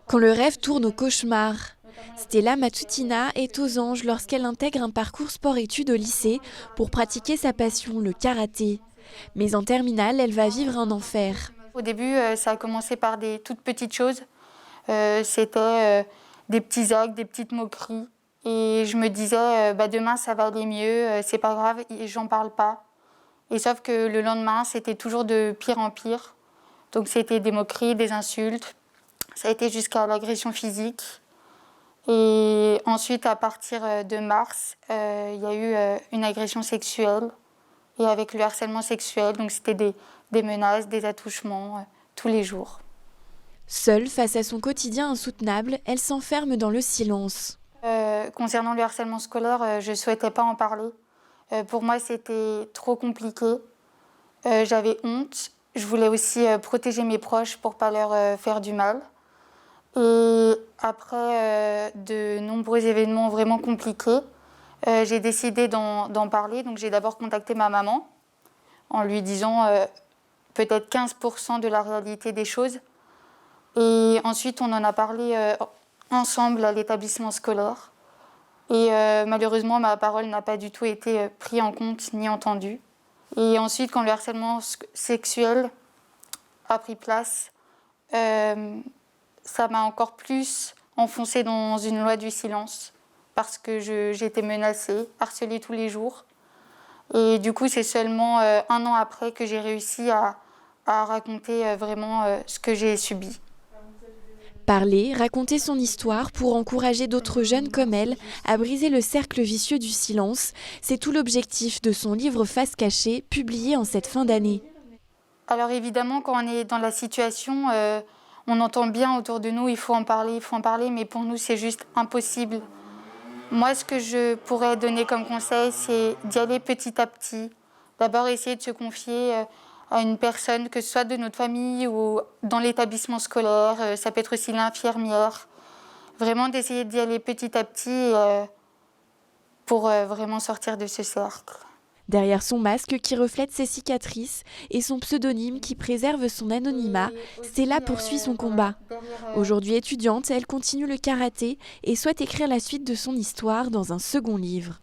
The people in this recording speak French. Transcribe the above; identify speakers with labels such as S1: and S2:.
S1: Quand le rêve tourne au cauchemar, Stella Matutina est aux anges lorsqu'elle intègre un parcours sport-études au lycée pour pratiquer sa passion, le karaté. Mais en terminale, elle va vivre un enfer.
S2: Au début, ça a commencé par des toutes petites choses. C'était des petits actes, des petites moqueries. Et je me disais, demain ça va aller mieux, c'est pas grave, et j'en parle pas. Et sauf que le lendemain, c'était toujours de pire en pire. Donc c'était des moqueries, des insultes. Ça a été jusqu'à l'agression physique. Et ensuite, à partir de mars, il y a eu une agression sexuelle. Et avec le harcèlement sexuel, donc c'était des menaces, des attouchements, tous les jours.
S1: Seule, face à son quotidien insoutenable, elle s'enferme dans le silence.
S2: Concernant le harcèlement scolaire, je ne souhaitais pas en parler. Pour moi, c'était trop compliqué. J'avais honte. Je voulais aussi protéger mes proches pour ne pas leur faire du mal. Et après de nombreux événements vraiment compliqués, j'ai décidé d'en parler. Donc j'ai d'abord contacté ma maman en lui disant peut-être 15% de la réalité des choses. Et ensuite, on en a parlé ensemble à l'établissement scolaire. Et malheureusement, ma parole n'a pas du tout été prise en compte ni entendue. Et ensuite, quand le harcèlement sexuel a pris place, ça m'a encore plus enfoncée dans une loi du silence parce que j'étais menacée, harcelée tous les jours. Et du coup, c'est seulement un an après que j'ai réussi à raconter vraiment ce que j'ai subi.
S1: Parler, raconter son histoire pour encourager d'autres jeunes comme elle à briser le cercle vicieux du silence, c'est tout l'objectif de son livre Face cachée, publié en cette fin d'année.
S2: Alors évidemment, quand on est dans la situation, on entend bien autour de nous, il faut en parler, mais pour nous, c'est juste impossible. Moi, ce que je pourrais donner comme conseil, c'est d'y aller petit à petit. D'abord, essayer de se confier à une personne, que ce soit de notre famille ou dans l'établissement scolaire. Ça peut être aussi l'infirmière. Vraiment d'essayer d'y aller petit à petit pour vraiment sortir de ce cercle.
S1: Derrière son masque qui reflète ses cicatrices et son pseudonyme qui préserve son anonymat, Stella poursuit son combat. Aujourd'hui étudiante, elle continue le karaté et souhaite écrire la suite de son histoire dans un second livre.